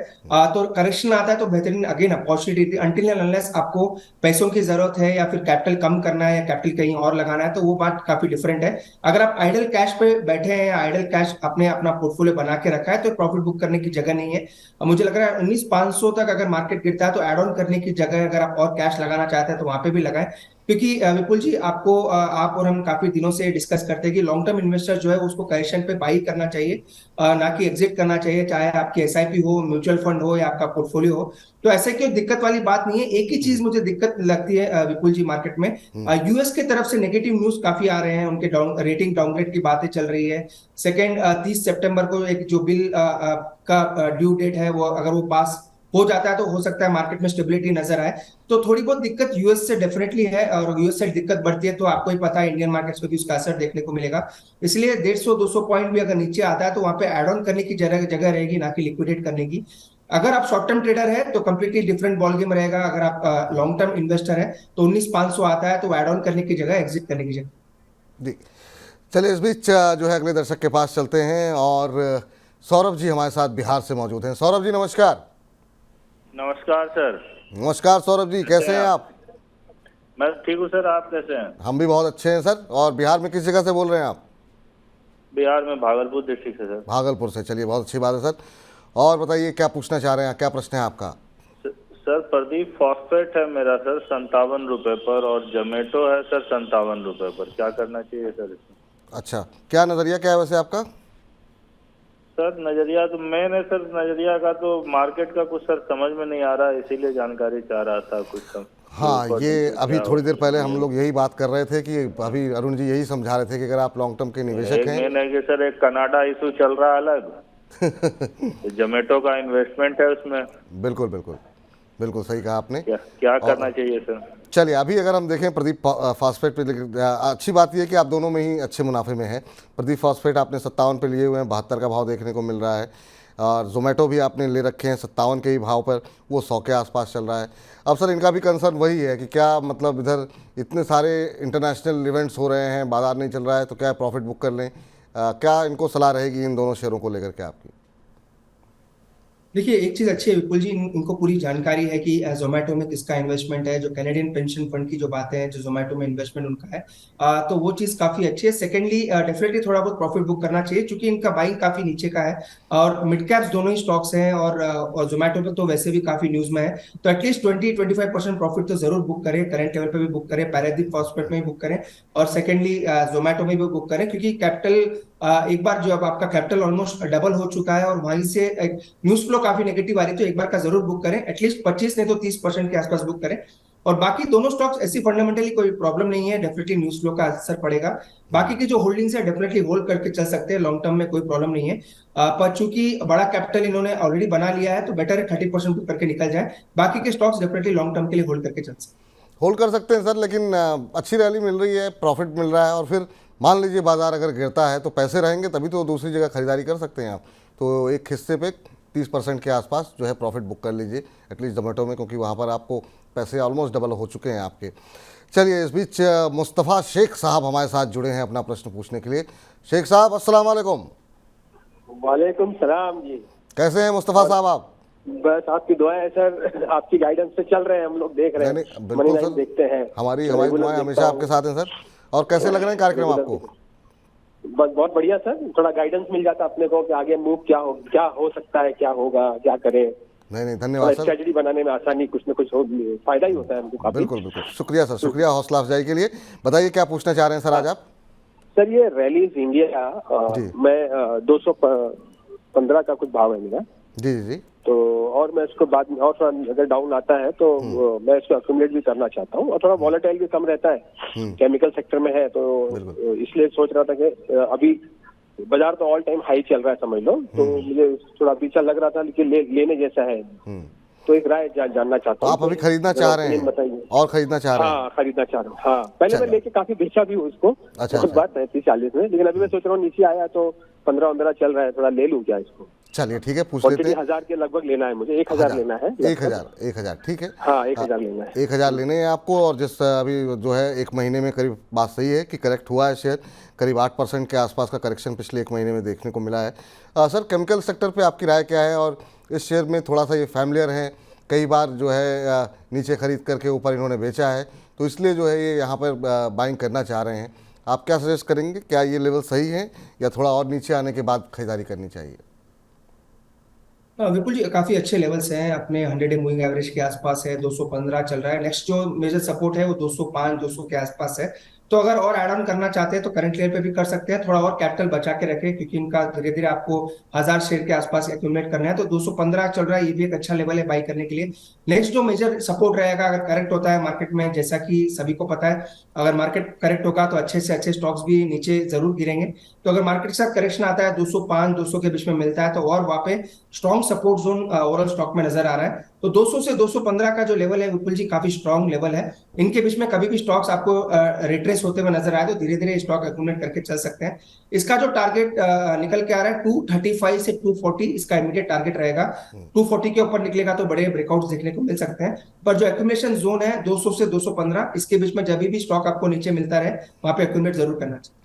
तो करेक्शन आता है तो बेहतरीन again opportunity, until and unless आपको पैसों की जरूरत है या फिर कैपिटल कम करना है या कैपिटल कहीं और लगाना है तो वो बात काफी डिफरेंट है। अगर आप आइडल कैश पे बैठे हैं या आइडल कैश आपने अपना पोर्टफोलियो बना के रखा है तो प्रॉफिट बुक करने की जगह नहीं है। मुझे लग रहा है 19,500 तक अगर मार्केट गिरता है तो एड ऑन करने की जगह अगर आप और कैश लगाना चाहते हैं तो वहां पे भी लगाएं। क्योंकि विपुल जी, आपको आप और हम काफी दिनों से डिस्कस करते हैं कि लॉन्ग टर्म इन्वेस्टर जो है उसको करेक्शन पे बाई करना चाहिए, ना कि एग्जिट करना चाहिए, चाहे आपकी एसआईपी हो, म्यूचुअल फंड हो या आपका पोर्टफोलियो हो। तो ऐसे कोई दिक्कत वाली बात नहीं है। एक ही चीज मुझे दिक्कत लगती है विपुल जी मार्केट में, यूएस की तरफ से नेगेटिव न्यूज काफी आ रहे हैं, उनके रेटिंग डाउनग्रेड की बातें चल रही है। सेकेंड 30 सितंबर को एक जो बिल का ड्यू डेट है वो अगर वो पास हो जाता है तो हो सकता है मार्केट में स्टेबिलिटी नजर आए। तो थोड़ी बहुत दिक्कत यूएस से डेफिनेटली है, और यूएस से दिक्कत बढ़ती है तो आपको ही पता है इंडियन मार्केट्स पे भी उसका असर देखने को मिलेगा। इसलिए 150-200 पॉइंट भी अगर नीचे आता है तो वहां पे एड ऑन करने की जगह रहेगी, ना कि लिक्विडेट करने की। अगर आप शॉर्ट टर्म ट्रेडर है तो कंप्लीटली डिफरेंट बॉल गेम रहेगा। अगर आप लॉन्ग टर्म इन्वेस्टर है तो 19,500 आता है तो एड ऑन करने की जगह एग्जिट करने की जगह। जी चलिए, इस बीच जो है अगले दर्शक के पास चलते हैं और सौरभ जी हमारे साथ बिहार से मौजूद हैं। सौरभ जी नमस्कार। नमस्कार सर। नमस्कार सौरभ जी, कैसे हैं आप? मैं ठीक हूँ सर, आप कैसे हैं? हम भी बहुत अच्छे हैं सर। और बिहार में किस जगह से बोल रहे हैं आप? बिहार में भागलपुर डिस्ट्रिक्ट से सर। भागलपुर से, चलिए बहुत अच्छी बात है सर। और बताइए क्या पूछना चाह रहे हैं, क्या प्रश्न है आपका? सर प्रदीप फॉस्फेट है मेरा सर 57 रुपए पर, और जोमेटो है सर 57 रुपए पर। क्या करना चाहिए सर इसमें? अच्छा, क्या नज़रिया क्या है वैसे आपका? सर नजरिया तो मैंने सर नजरिया का तो मार्केट का कुछ सर समझ में नहीं आ रहा, इसीलिए जानकारी चाह रहा था कुछ सर। हाँ, ये अभी थोड़ी देर पहले हम लोग यही बात कर रहे थे कि अभी अरुण जी यही समझा रहे थे कि अगर आप लॉन्ग टर्म के निवेशक एक हैं। महीने के सर एक कनाडा इशू चल रहा है अलग। जोमेटो का इन्वेस्टमेंट है उसमें। बिल्कुल बिल्कुल बिल्कुल सही कहा आपने। क्या करना चाहिए सर? चलिए अभी अगर हम देखें प्रदीप फॉस्फेट पे, अच्छी बात यह है कि आप दोनों में ही अच्छे मुनाफे में हैं। प्रदीप फॉस्फेट आपने 57 पे लिए हुए हैं, 72 का भाव देखने को मिल रहा है। और जोमेटो भी आपने ले रखे हैं 57 के ही भाव पर, वो 100 के आसपास चल रहा है। अब सर इनका भी कंसर्न वही है कि क्या मतलब इधर इतने सारे इंटरनेशनल इवेंट्स हो रहे हैं, बाजार नहीं चल रहा है, तो क्या प्रॉफिट बुक कर लें? क्या इनको सलाह रहेगी इन दोनों शेयरों को लेकर के आपकी? देखिए, एक चीज अच्छी है विपुल जी, इनको पूरी जानकारी है कि जोमेटो में किसका इन्वेस्टमेंट है। जो कैनेडियन पेंशन फंड की जो बातें हैं, जो जोमेटो में इन्वेस्टमेंट उनका है, तो वो चीज काफी अच्छी है। सेकेंडली डेफिनेटली थोड़ा बहुत प्रॉफिट बुक करना चाहिए, क्योंकि इनका बाइंग काफी नीचे का है और मिड कैप्स दोनों ही स्टॉक्स हैं। और जोमेटो पे तो वैसे भी काफी न्यूज में है, तो एटलीस्ट 20-25% प्रॉफिट तो जरूर बुक करें। करंट लेवल पे भी बुक करें, पैरादीप फॉस्फेट में भी बुक करें, और सेकेंडली जोमेटो में भी बुक करें, क्योंकि कैपिटल एक बार जो अब आपका कैपिटल ऑलमोस्ट डबल हो चुका है और वहीं से एक न्यूज फ्लो काफी नेगेटिव आ रही है, तो एक बार का जरूर बुक करें। एटलीस्ट 25 नहीं तो 30% के आसपास बुक करें। और बाकी दोनों स्टॉक्स ऐसी फंडामेंटली कोई प्रॉब्लम नहीं है, डेफिनेटली न्यूज फ्लो का असर पड़ेगा। बाकी की जो होल्डिंग्स है डेफिनेटली होल्ड करके चल सकते हैं, लॉन्ग टर्म में कोई प्रॉब्लम नहीं है। पर चूंकि बड़ा कैपिटल इन्होंने ऑलरेडी बना लिया है, तो बेटर है 30% बुक करके निकल जाए। बाकी के स्टॉक्स डेफिनेटली लॉन्ग टर्म के लिए होल्ड करके चल सकते हैं। होल्ड कर सकते हैं सर, लेकिन अच्छी रैली मिल रही है, प्रॉफिट मिल रहा है, और फिर मान लीजिए बाजार अगर गिरता है तो पैसे रहेंगे तभी तो दूसरी जगह खरीदारी कर सकते हैं आप। तो एक हिस्से पे 30% के आसपास जो है प्रॉफिट बुक कर लीजिए एटलीस्ट जोमेटो में, क्योंकि वहाँ पर आपको पैसे ऑलमोस्ट डबल हो चुके हैं आपके। चलिए इस बीच मुस्तफ़ा शेख साहब हमारे साथ जुड़े हैं अपना प्रश्न पूछने के लिए। शेख साहब अस्सलाम वालेकुम। वालेकुम सलाम जी। कैसे हैं मुस्तफ़ा साहब आप? बस आपकी दुआ है सर, आपकी गाइडेंस से चल रहे हैं, हम लोग देख रहे हैं। बिल्कुल मनी सर, नाइन देखते हैं। हमारी दुआएं हमेशा आपके साथ हैं सर। और कैसे लग रहे हैं कार्यक्रम आपको? बस बहुत बढ़िया सर, थोड़ा गाइडेंस मिल जाता अपने को कि आगे मूव क्या हो सकता है, क्या होगा, क्या करें। नहीं धन्यवाद सर। स्ट्रेटजी बनाने में आसानी कुछ न कुछ फायदा ही होता है हमको काफी। बिल्कुल बिल्कुल, शुक्रिया सर, शुक्रिया हौसला अफजाई के लिए। बताइए क्या पूछना चाह रहे हैं सर आज आप? सर ये रैलीज इंडिया मैं 215 का कुछ भाव है मेरा जी जी। तो, और मैं इसको बाद में और अगर डाउन आता है तो मैं इसको अक्यूमुलेट भी करना चाहता हूँ, और थोड़ा वॉलेटाइल भी कम रहता है, केमिकल सेक्टर में है, तो इसलिए सोच रहा था कि अभी बाजार तो ऑल टाइम हाई चल रहा है समझ लो, तो मुझे थोड़ा पीछा लग रहा था, लेकिन लेने जैसा है, तो एक राय जानना चाहता हूँ। आप अभी खरीदना चाह रहे हैं? बताइए। और खरीदना चाह रहे हैं? हाँ खरीदना चाह रहा हूँ। हाँ पहले मैं लेके काफी बेचा भी हूँ इसको, अच्छा बात 35-40 में, लेकिन अभी मैं सोच रहा हूँ नीचे आया तो 15-15 चल रहा है, थोड़ा ले लूँ क्या इसको? चलिए ठीक है, पूछ लेते हैं। 1000 के लगभग लेना है मुझे, 1000 लेना है। 1000 ठीक है। हाँ 1000 लेना है। 1000 लेने हैं आपको। और जिस अभी जो है एक महीने में करीब बात सही है कि करेक्ट हुआ है शेयर, करीब 8% के आसपास का करेक्शन पिछले एक महीने में देखने को मिला है। सर केमिकल सेक्टर पे आपकी राय क्या है? और इस शेयर में थोड़ा सा ये फैमिलियर है, कई बार जो है नीचे खरीद करके ऊपर इन्होंने बेचा है, तो इसलिए जो है ये यहाँ पर बाइंग करना चाह रहे हैं। आप क्या सजेस्ट करेंगे, क्या ये लेवल सही है या थोड़ा और नीचे आने के बाद खरीदारी करनी चाहिए? विपुल जी काफी अच्छे लेवल्स हैं, अपने 100 डे मूविंग एवरेज के आसपास है, 215 चल रहा है। नेक्स्ट जो मेजर सपोर्ट है वो 205-200 के आसपास है। तो अगर और ऐड ऑन करना चाहते हैं तो करंट लेवल पे भी कर सकते हैं, थोड़ा और कैपिटल बचा के रखें, क्योंकि इनका धीरे धीरे आपको 1000 शेयर के आसपास एक्यूमुलेट करना है। तो 215 चल रहा है, ये भी एक अच्छा लेवल है बाई करने के लिए। नेक्स्ट जो मेजर सपोर्ट रहेगा, अगर करेक्ट होता है मार्केट में, जैसा कि सभी को पता है, अगर मार्केट करेक्ट होगा तो अच्छे से अच्छे स्टॉक्स भी नीचे जरूर गिरेंगे। तो अगर मार्केट के साथ करेक्शन आता है 205-200 के बीच में मिलता है, तो और वहां पे strong support zone overall stock में नजर आ रहा है। तो 200 से 215 का जो लेवल है विपुल जी काफी स्ट्रॉन्ग लेवल है। इनके बीच में कभी भी स्टॉक्स आपको रिट्रेस होते हुए नजर आए तो धीरे धीरे स्टॉक एक्यूमुलेट करके चल सकते हैं। इसका जो टारगेट निकल के आ रहा है 235 से 240 इसका इमीडिएट टारगेट रहेगा। 240 के ऊपर निकलेगा तो बड़े ब्रेकआउट्स देखने को मिल सकते हैं, पर जो एक्यूमुलेशन जोन है 200 से 215 इसके बीच में जब भी स्टॉक आपको नीचे मिलता रहे वहां पे एक्यूमुलेट जरूर करना चाहिए।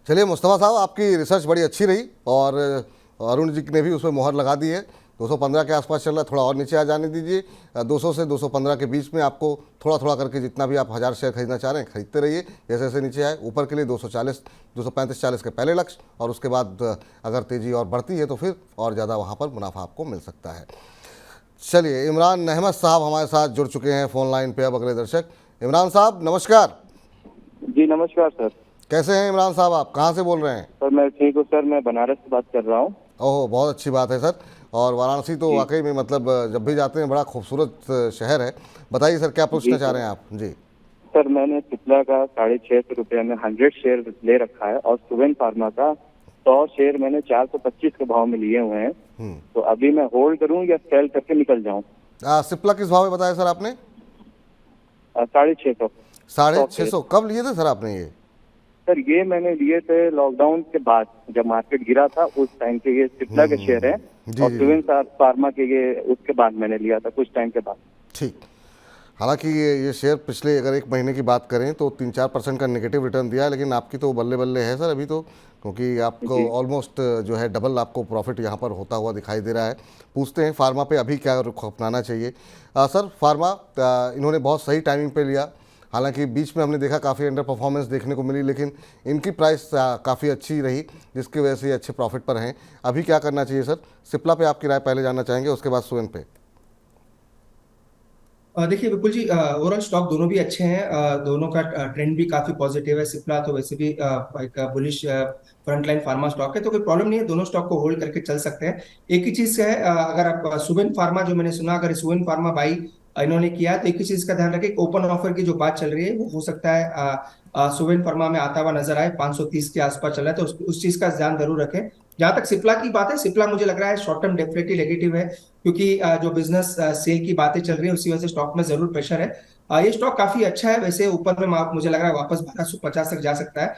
चलिए मुस्तफ़ा साहब, आपकी रिसर्च बड़ी अच्छी रही, और अरुण जी ने भी उसमें मोहर लगा दी है। 215 के आसपास चल रहा है, थोड़ा और नीचे आ जाने दीजिए। 200 से 215 के बीच में आपको थोड़ा थोड़ा करके जितना भी आप 1000 शेयर खरीदना चाह रहे हैं खरीदते रहिए। जैसे जैसे नीचे आए ऊपर के लिए 240, 235-40 के पहले लक्ष्य, और उसके बाद अगर तेज़ी और बढ़ती है तो फिर और ज़्यादा वहाँ पर मुनाफा आपको मिल सकता है। चलिए, इमरान अहमद साहब हमारे साथ जुड़ चुके हैं फ़ोन लाइन पे। अब अगले दर्शक, इमरान साहब नमस्कार। जी नमस्कार सर। कैसे हैं इमरान साहब, आप कहाँ से बोल रहे हैं? सर मैं ठीक हूँ सर, मैं बनारस से बात कर रहा हूँ। ओह, बहुत अच्छी बात है सर। और वाराणसी तो वाकई में मतलब जब भी जाते हैं बड़ा खूबसूरत शहर है। बताइए सर, क्या पूछना चाह रहे हैं आप? जी सर, मैंने सिप्ला का 650 रुपये में 100 शेयर ले रखा है और सुवेन फार्मा का 100 शेयर मैंने 425 के भाव में लिए हुए हैं। तो अभी मैं होल्ड करूँ या सेल करके निकल जाऊँ? सिप्ला किस भाव में बताया सर आपने? 650। 650 कब लिए थे सर आपने ये? सर ये मैंने लिए थे लॉकडाउन के बाद, जब मार्केट गिरा था उस टाइम के। ये सिप्ला के शेयर है जी, और जी। सुवेन फार्मा के ये उसके बाद मैंने लिया था, कुछ टाइम के बाद। ठीक। हालांकि ये शेयर पिछले अगर 1 महीने की बात करें तो 3-4% का नेगेटिव रिटर्न दिया है, लेकिन आपकी तो बल्ले बल्ले है सर अभी तो, क्योंकि आपको ऑलमोस्ट जो है डबल आपको प्रॉफिट यहाँ पर होता हुआ दिखाई दे रहा है। पूछते हैं फार्मा पे अभी क्या रुख अपनाना चाहिए। सर फार्मा इन्होंने बहुत सही टाइमिंग पे लिया। हालांकि बीच में हमने देखा काफ़ी अंडर परफॉर्मेंस देखने को मिली, लेकिन इनकी प्राइस काफ़ी अच्छी रही, जिसकी वजह से ये अच्छे प्रॉफिट पर हैं। अभी क्या करना चाहिए सर? सिप्ला पे आपकी राय पहले जानना चाहेंगे, उसके बाद सुवेन पे। देखिए विपुल जी, ओवरऑल स्टॉक दोनों भी अच्छे हैं। दोनों का ट्रेंड भी काफी पॉजिटिव है। सिप्ला तो वैसे भी एक बुलिश फ्रंटलाइन फार्मा स्टॉक है, तो कोई प्रॉब्लम नहीं है, दोनों स्टॉक को होल्ड करके चल सकते हैं। एक ही चीज है, अगर आप सुवेन फार्मा जो मैंने सुना, अगर सुवेन फार्मा बाई इन्होंने किया तो एक ही चीज का ध्यान रखें, ओपन ऑफर की जो बात चल रही है वो हो सकता है सुवेन फार्मा में आता हुआ नजर आए। 530 के आसपास चला है, तो उस चीज का ध्यान जरूर रखें। जहां तक सिप्ला की बात है, सिप्ला मुझे लग रहा है शॉर्ट टर्म डेफिनेटली नेगेटिव है, क्योंकि जो बिजनेस सेल की बातें चल रही है उसी वजह से स्टॉक में जरूर प्रेशर है। ये स्टॉक काफी अच्छा है वैसे, ऊपर में मुझे लग रहा है वापस 1250 तक जा सकता है।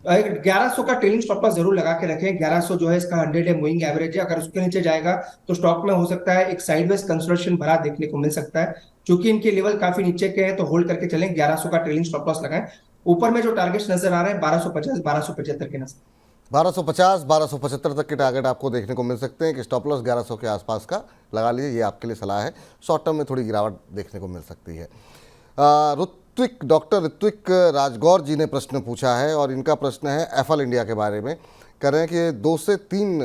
1100 का ट्रेलिंग स्टॉप लॉस जरूर लगा के रखें। 1100 जो है इसका 100 डे मूविंग एवरेज है, अगर उसके नीचे जाएगा तो स्टॉक में हो सकता है एक साइडवेज कंसोलिडेशन भरा देखने को मिल सकता है। क्योंकि इनके लेवल काफी नीचे के हैं तो होल्ड करके चलें। 1100 का ट्रेलिंग स्टॉप लॉस लगाएं। ऊपर में जो टारगेट्स नजर आ रहे हैं 1250 1275 के नजर 1250 1275 तक के टारगेट आपको देखने को मिल सकते हैं कि स्टॉप लॉस 1100 के आसपास का लगा लीजिए। ये आपके लिए सलाह है। शॉर्ट टर्म में थोड़ी गिरावट देखने को मिल सकती है। डॉक्टर ऋत्विक राजगौर जी ने प्रश्न पूछा है और इनका प्रश्न है एफएल इंडिया के बारे में। कह रहे हैं कि 2 से 3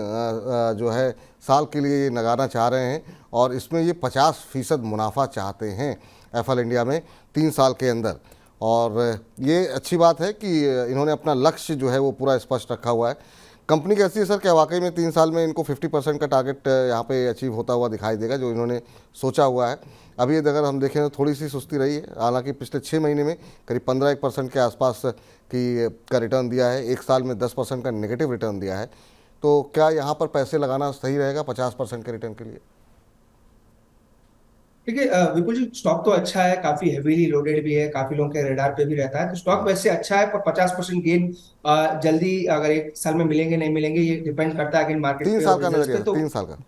जो है साल के लिए ये लगाना चाह रहे हैं और इसमें ये 50% मुनाफा चाहते हैं एफएल इंडिया में 3 साल के अंदर। और ये अच्छी बात है कि इन्होंने अपना लक्ष्य जो है वो पूरा स्पष्ट रखा हुआ है। कंपनी कैसी है सर? क्या वाकई में 3 साल में इनको 50% का टारगेट यहाँ पे अचीव होता हुआ दिखाई देगा जो इन्होंने सोचा हुआ है? अभी अगर हम देखें तो थोड़ी सी सुस्ती रही है, हालांकि पिछले 6 महीने में करीब 15% के आसपास का रिटर्न दिया है। 1 साल में 10% का नेगेटिव रिटर्न दिया है। तो क्या यहाँ पर पैसे लगाना सही रहेगा 50% के रिटर्न के लिए? देखिए विपुल जी, स्टॉक तो अच्छा है, काफी हेवीली लोडेड भी है, काफी लोगों के रेडार पे भी रहता है, तो स्टॉक वैसे अच्छा है। पर 50% गेन जल्दी अगर 1 साल में मिलेंगे नहीं मिलेंगे ये डिपेंड करता है अगेन मार्केट 3 पे साल और का रिजल्ट्स नजरिया पे। था, तो 3 साल का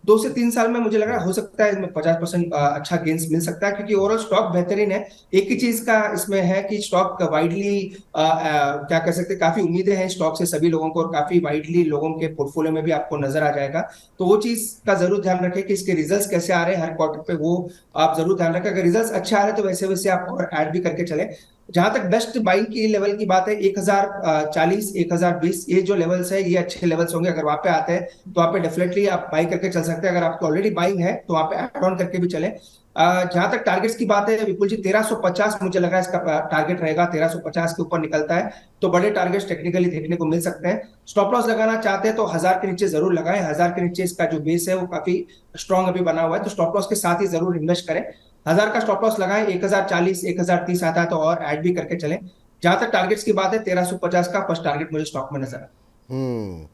2 से 3 साल में मुझे लग रहा है हो सकता है इसमें 50% अच्छा गेन्स मिल सकता है, क्योंकि ओवरऑल स्टॉक बेहतरीन है। एक ही चीज का इसमें है कि स्टॉक वाइडली क्या कह सकते हैं, काफी उम्मीदें हैं स्टॉक से सभी लोगों को और काफी वाइडली लोगों के पोर्टफोलियो में भी आपको नजर आ जाएगा। तो वो चीज का जरूर ध्यान रखें कि इसके रिजल्ट्स कैसे आ रहे हैं हर क्वार्टर पे, वो आप जरूर ध्यान रखें। अगर रिजल्ट्स अच्छे आ रहे हैं तो वैसे वैसे आप और ऐड भी करके चले। जहां तक बेस्ट बाइंग की लेवल की बात है, 1040 1020 ये जो लेवल्स है ये अच्छे लेवल्स होंगे। अगर वहां पे आते हैं तो वहां पे डेफिनेटली आप बाई करके चल सकते हैं। अगर आपको ऑलरेडी बाइंग है तो वहां पे एड ऑन करके भी चले। जहां तक टारगेट्स की बात है विपुल जी, 1350 मुझे लगा इसका टारगेट रहेगा। 1350 के ऊपर निकलता है तो बड़े टारगेट्स टेक्निकली देखने को मिल सकते हैं। स्टॉप लॉस लगाना चाहते हैं तो 1000 के नीचे जरूर लगाएं। 1000 के नीचे इसका जो बेस है वो काफी स्ट्रॉन्ग अभी बना हुआ है, तो स्टॉप लॉस के साथ ही जरूर इन्वेस्ट करें। 1000 का स्टॉप लॉस लगाएं। 1040 1030 आता है तो और ऐड भी करके चलें। जहां तक टारगेट्स की बात है 1350 का फर्स्ट टारगेट मुझे स्टॉक में नजर आता है।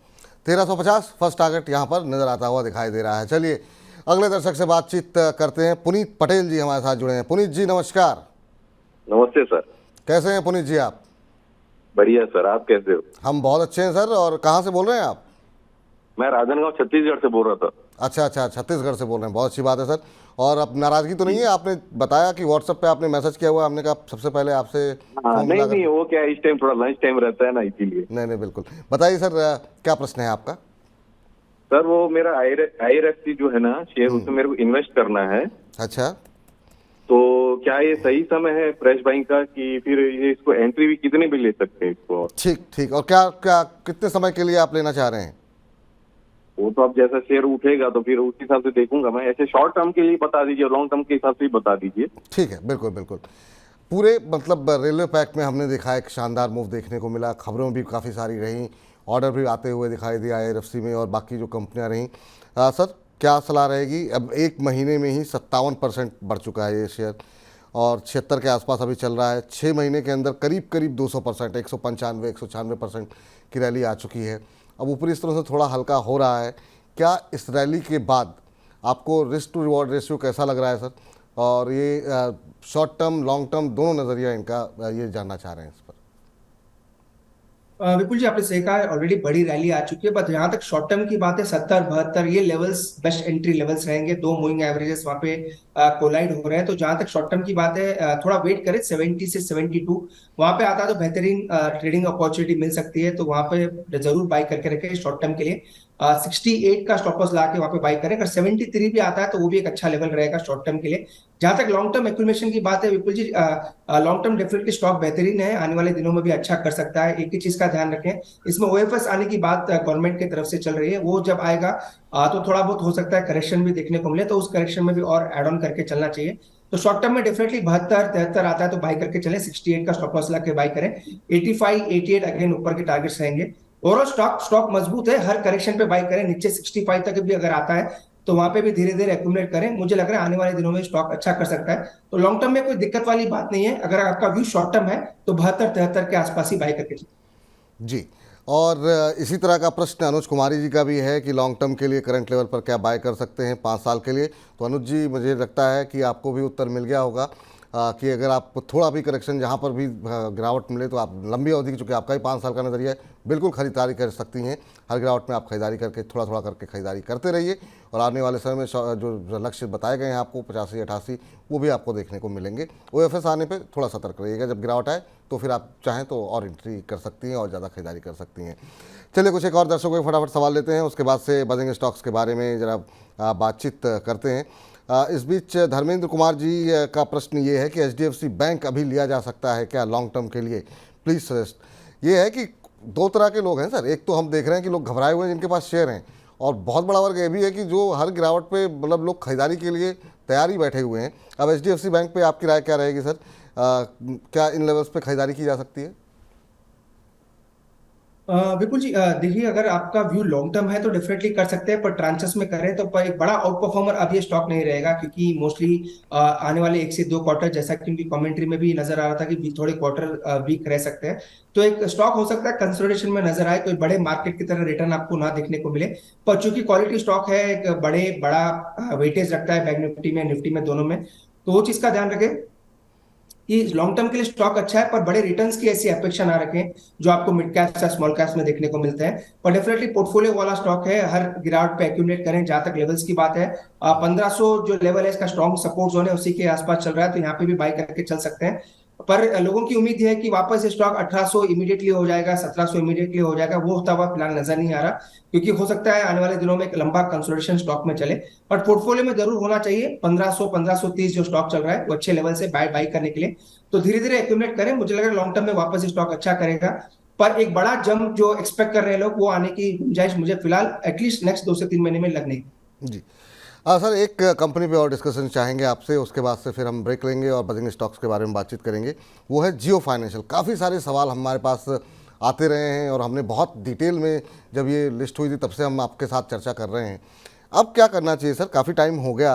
1350 फर्स्ट टारगेट यहाँ पर नजर आता हुआ दिखाई दे रहा है। चलिए अगले दर्शक से बातचीत करते हैं। पुनीत पटेल जी हमारे साथ जुड़े हैं। पुनीत जी नमस्कार। नमस्ते सर। कैसे हैं पुनीत जी आप? बढ़िया सर, आप कैसे हो? हम बहुत अच्छे हैं सर। और कहाँ से बोल रहे हैं आप? मैं राजनांदगांव छत्तीसगढ़ से बोल रहा था। अच्छा, छत्तीसगढ़ से बोल रहे हैं, बहुत अच्छी बात है सर। और अब नाराजगी तो नहीं है? आपने बताया कि व्हाट्सएप पे आपने मैसेज किया हुआ, हमने कहा सबसे पहले आपसे नहीं वो क्या इस टाइम थोड़ा लंच टाइम रहता है ना, इसीलिए। नहीं बिल्कुल, बताइए सर क्या प्रश्न है आपका? सर वो मेरा IRFC जो है ना शेयर, उसमें मेरे को इन्वेस्ट करना है। अच्छा, तो क्या ये सही समय है फ्रेश बाइंग का, कि फिर ये इसको एंट्री भी कितने भी ले सकते हैं इसको? ठीक ठीक। और क्या क्या कितने समय के लिए आप लेना चाह रहे हैं? वो तो अब जैसा शेयर उठेगा तो फिर उस हिसाब से देखूंगा मैं। ऐसे शॉर्ट टर्म के लिए बता दीजिए, लॉन्ग टर्म के हिसाब से भी बता दीजिए। ठीक है, बिल्कुल बिल्कुल। पूरे मतलब रेलवे पैक में हमने देखा एक शानदार मूव देखने को मिला, खबरों भी काफ़ी सारी रहीं, ऑर्डर भी आते हुए दिखाई दिया IRFC में और बाकी जो कंपनियां रहीं। सर क्या सलाह रहेगी? अब एक महीने में ही 57% बढ़ चुका है ये शेयर और 76 के आसपास अभी चल रहा है। 6 महीने के अंदर करीब करीब 200%, 195% की रैली आ चुकी है। अब ऊपरी स्तरों से थोड़ा हल्का हो रहा है। क्या इस रैली के बाद आपको रिस्क टू रिवॉर्ड रेशियो कैसा लग रहा है सर? और ये शॉर्ट टर्म लॉन्ग टर्म दोनों नज़रिया इनका ये जानना चाह रहे हैं इस पर। विपुल जी, आपने सही कहा है, ऑलरेडी बड़ी रैली आ चुकी है। बट जहां तक शॉर्ट टर्म की बात है, 70-72 ये लेवल्स बेस्ट एंट्री लेवल्स रहेंगे। दो मूविंग एवरेजेस वहां पे कोलाइड हो रहे हैं। तो जहां तक शॉर्ट टर्म की बात है, थोड़ा वेट करें। 70 से 72 वहां पे आता है तो बेहतरीन ट्रेडिंग अपॉर्चुनिटी मिल सकती है। तो वहां पे जरूर बाई करके रखें शॉर्ट टर्म के लिए। 68 का स्टॉप लॉस ला के वहां पे बाई करें। अगर 73 भी आता है तो वो भी एक अच्छा लेवल रहेगा शॉर्ट टर्म के लिए। जहां तक लॉन्ग टर्म एक्यूमुलेशन की बात है विपुल जी, लॉन्ग टर्म डेफिनेटली स्टॉक बेहतरीन है, आने वाले दिनों में भी अच्छा कर सकता है। एक ही चीज का ध्यान रखें, इसमें OFS आने की बात गवर्नमेंट की तरफ से चल रही है। वो जब आएगा तो थोड़ा बहुत हो सकता है करेक्शन भी देखने को मिले, तो उस करेक्शन में भी और एड ऑन करके चलना चाहिए। तो शॉर्ट टर्म में डेफिनेटली 72-73 आता है तो बाई करके चलें। 68 का स्टॉप लॉस ला के बाई करें। 85-88 अगेन ऊपर के टारगेट्स रहेंगे। ओवरऑल स्टॉक मजबूत है, हर करेक्शन पे बाई करें। नीचे 65 तक भी अगर आता है तो वहां पे भी धीरे धीरे एक्यूमुलेट करें। मुझे लग रहा है आने वाले दिनों में स्टॉक अच्छा कर सकता है। तो लॉन्ग टर्म में कोई दिक्कत वाली बात नहीं है। अगर आपका व्यू शॉर्ट टर्म है तो 72-73 के आसपास ही बाई करके चलें। जी, और इसी तरह का प्रश्न अनुज कुमारी जी का भी है कि लॉन्ग टर्म के लिए करंट लेवल पर क्या बाय कर सकते हैं 5 साल के लिए? तो अनुज जी, मुझे लगता है कि आपको भी उत्तर मिल गया होगा कि अगर आपको थोड़ा भी करेक्शन जहाँ पर भी गिरावट मिले तो आप लंबी अवधि की, चूँकि आपका ही 5 साल का नज़रिया है, बिल्कुल खरीदारी कर सकती हैं। हर गिरावट में आप खरीदारी करके थोड़ा थोड़ा करके खरीदारी करते रहिए और आने वाले समय में जो लक्ष्य बताए गए हैं आपको 85-88 वो भी आपको देखने को मिलेंगे। OFS आने पर थोड़ा सतर्क रहिएगा, जब गिरावट आए तो फिर आप चाहें तो और एंट्री कर सकती हैं और ज़्यादा खरीदारी कर सकती हैं। चलिए कुछ एक और दर्शकों के फटाफट सवाल लेते हैं, उसके बाद से बजेंगे स्टॉक्स के बारे में ज़रा बातचीत करते हैं। इस बीच धर्मेंद्र कुमार जी का प्रश्न ये है कि HDFC बैंक अभी लिया जा सकता है क्या लॉन्ग टर्म के लिए? Please suggest. ये है कि दो तरह के लोग हैं सर। एक तो हम देख रहे हैं कि लोग घबराए हुए हैं जिनके पास शेयर हैं, और बहुत बड़ा वर्ग ये भी है कि जो हर गिरावट पे मतलब लोग खरीदारी के लिए तैयारी बैठे हुए हैं। अब HDFC बैंक पे आपकी राय क्या रहेगी सर? क्या इन लेवल्स पे खरीदारी की जा सकती है? विपुल जी, देखिए, अगर आपका व्यू लॉन्ग टर्म है तो डेफिनेटली कर सकते हैं, पर ट्रांचेस में करें तो एक बड़ा आउट परफॉर्मर अब ये स्टॉक नहीं रहेगा, क्योंकि मोस्टली आने वाले 1 से 2 क्वार्टर, जैसा कि उनकी कमेंट्री में भी नजर आ रहा था कि थोड़े क्वार्टर वीक रह सकते हैं। तो एक स्टॉक हो सकता है कंसोलिडेशन में नजर आए, कोई बड़े मार्केट की तरह रिटर्न आपको ना देखने को मिले। पर चूंकि क्वालिटी स्टॉक है, एक बड़ा वेटेज रखता है बैंक निफ्टी में, निफ्टी में, दोनों में, तो वो चीज का ध्यान रखें कि लॉन्ग टर्म के लिए स्टॉक अच्छा है, पर बड़े रिटर्न्स की ऐसी अपेक्षा ना रखें जो आपको मिड कैप्स या स्मॉल कैप्स में देखने को मिलते हैं। पर डेफिनेटली पोर्टफोलियो वाला स्टॉक है, हर गिरावट पे एक्यूमुलेट करें। जहां तक लेवल्स की बात है, 1500 जो लेवल है इसका स्ट्रॉन्ग सपोर्ट जोन है, उसी के आसपास चल रहा है, तो यहाँ पे भी बाई करके चल सकते हैं। पर लोगों की उम्मीद है कि वापस स्टॉक 1800 इमीडिएटली हो जाएगा, 1700 इमीडिएटली हो जाएगा। वो होता हुआ प्लान नजर नहीं आ रहा, क्योंकि हो सकता है आने वाले दिनों में एक लंबा कंसोलिडेशन स्टॉक में चले। पर पोर्टफोलियो में जरूर होना चाहिए 1500-1530 जो स्टॉक चल रहा है वो अच्छे लेवल से बाई करने के लिए। तो धीरे धीरे एक्यूमुलेट करें। मुझे लग रहा है लॉन्ग टर्म में वापस स्टॉक अच्छा करेगा, पर एक बड़ा जंप जो एक्सपेक्ट कर रहे हैं लोग, वो आने की गुंजाइश मुझे फिलहाल एटलीस्ट नेक्स्ट 2 से 3 महीने में लग नहीं। जी सर, एक कंपनी पे और डिस्कशन चाहेंगे आपसे, उसके बाद से फिर हम ब्रेक लेंगे और बजेंगे स्टॉक्स के बारे में बातचीत करेंगे। वो है जियो फाइनेंशियल। काफ़ी सारे सवाल हमारे पास आते रहे हैं और हमने बहुत डिटेल में, जब ये लिस्ट हुई थी तब से हम आपके साथ चर्चा कर रहे हैं। अब क्या करना चाहिए सर? काफ़ी टाइम हो गया,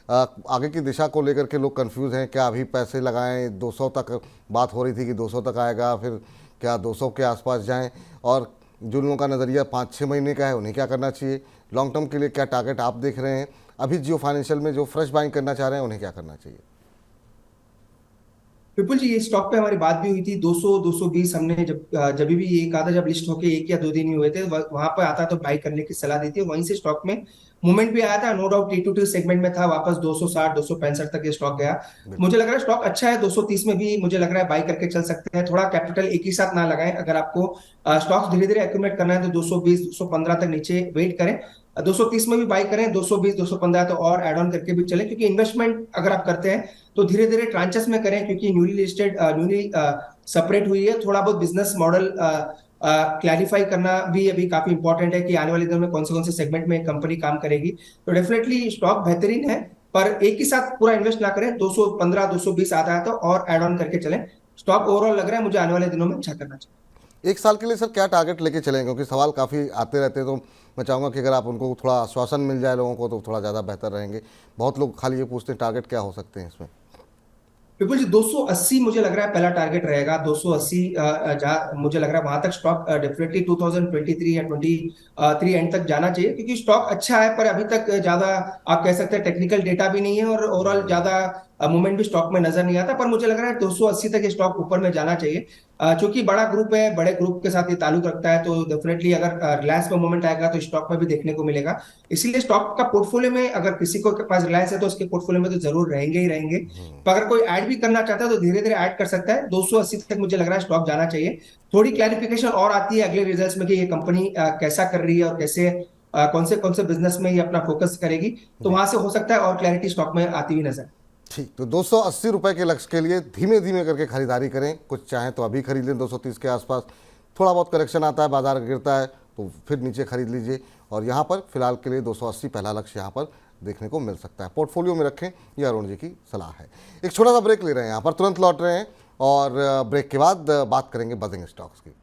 आगे की दिशा को लेकर के लोग कंफ्यूज हैं। क्या अभी पैसे लगाएं? 200 तक बात हो रही थी कि 200 तक आएगा, फिर क्या 200 के आसपास जाएं? और जो लोगों का नज़रिया 5-6 महीने का है उन्हें क्या करना चाहिए? लॉन्ग टर्म के लिए क्या टारगेट आप देख रहे हैं? अभी जियो फाइनेंशियल में जो फ्रेश बाइंग करना चाह रहे हैं उन्हें क्या करना चाहिए? विपुल जी, ये स्टॉक पे हमारी बात भी हुई थी 200-220। हमने जब भी ये कहा था, जब लिस्ट होके 1 या 2 दिन ही हुए थे, वहां पे आता तो बाई करने की सलाह दी थी। वहीं से स्टॉक में मूवमेंट भी आया था, नो डाउट T2T सेगमेंट में था, वापस 260-265 तक ये स्टॉक गया। मुझे लग रहा है स्टॉक अच्छा है। 230 में भी मुझे लग रहा है बाई करके चल सकते हैं। थोड़ा कैपिटल एक ही साथ ना लगाएं। अगर आपको स्टॉक्स धीरे धीरे एक्यूमुलेट करना है तो 220-215 तक नीचे वेट करें। 230 में भी बाई करें, 220 215 तो और एड ऑन करके भी चलें, क्योंकि इन्वेस्टमेंट अगर आप करते हैं तो धीरे धीरे ट्रांचेस में करें, क्योंकि न्यूली सेपरेट हुई है। थोड़ा बहुत बिजनेस मॉडल क्लैरिफाई करना भी अभी काफी इंपॉर्टेंट है कि आने वाले दिनों में कौन से सेगमेंट में कंपनी काम करेगी। तो डेफिनेटली स्टॉक बेहतरीन है, पर एक ही साथ पूरा इन्वेस्ट ना करें। 215 220 आता है तो और एड ऑन करके चलें। स्टॉक ओवरऑल लग रहा है मुझे आने वाले दिनों में अच्छा करना चाहिए। एक साल के लिए सर क्या टारगेट लेके चलेंगे, क्योंकि सवाल काफ़ी आते रहते हैं, तो मैं चाहूँगा कि अगर आप उनको थोड़ा आश्वासन मिल जाए लोगों को तो थोड़ा ज़्यादा बेहतर रहेंगे। बहुत लोग खाली ये पूछते हैं टारगेट क्या हो सकते हैं इसमें। विपुल जी, 280 मुझे लग रहा है पहला टारगेट रहेगा। 280 जहां मुझे लग रहा है वहां तक स्टॉक डेफिनेटली 2023 या 23 एंड तक जाना चाहिए, क्योंकि स्टॉक अच्छा है, पर अभी तक ज्यादा आप कह सकते हैं टेक्निकल डेटा भी नहीं है और ओवरऑल ज्यादा मूवमेंट भी स्टॉक में नजर नहीं आता। पर मुझे लग रहा है 280 तक ये स्टॉक ऊपर में जाना चाहिए। चूंकि बड़ा ग्रुप है, बड़े ग्रुप के साथ ये ताल्लुक रखता है, तो डेफिनेटली अगर रिलायंस में मूवमेंट आएगा तो स्टॉक में भी देखने को मिलेगा। इसीलिए स्टॉक का पोर्टफोलियो में अगर किसी को पास रिलायंस है तो उसके पोर्टफोलियो में तो जरूर रहेंगे ही रहेंगे। पर अगर कोई ऐड भी करना चाहता है तो धीरे धीरे ऐड कर सकता है। 280 तक मुझे लग रहा है स्टॉक जाना चाहिए। थोड़ी क्लैरिफिकेशन और आती है अगले रिजल्ट्स में कि ये कंपनी कैसा कर रही है और कैसे कौन से बिजनेस में ये अपना फोकस करेगी, तो वहां से हो सकता है और क्लैरिटी स्टॉक में आती हुई नजर। ठीक, तो 280 रुपये के लक्ष्य के लिए धीमे धीमे करके खरीदारी करें। कुछ चाहें तो अभी खरीद लें 230 के आसपास, थोड़ा बहुत करेक्शन आता है, बाजार गिरता है तो फिर नीचे खरीद लीजिए। और यहाँ पर फिलहाल के लिए 280 पहला लक्ष्य यहाँ पर देखने को मिल सकता है। पोर्टफोलियो में रखें, ये अरुण जी की सलाह है। एक छोटा सा ब्रेक ले रहे हैं, यहाँ पर तुरंत लौट रहे हैं और ब्रेक के बाद बात करेंगे बजिंग स्टॉक्स की।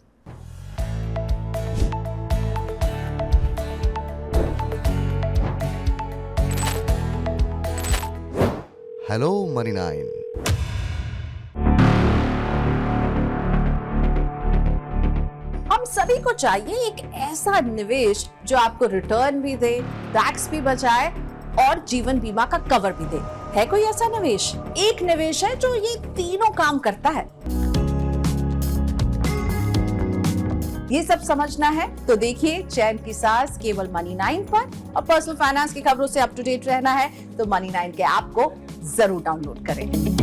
Hello money 9। हम सभी को चाहिए एक ऐसा निवेश जो आपको रिटर्न भी दे, टैक्स भी बचाए और जीवन बीमा का कवर भी दे। है कोई ऐसा निवेश? एक निवेश है जो ये तीनों काम करता है। ये सब समझना है तो देखिए चैन की सांस केवल मनी 9 पर। और पर्सनल फाइनेंस की खबरों से अप टू डेट रहना है तो मनी 9 के ऐप को जरूर डाउनलोड करें।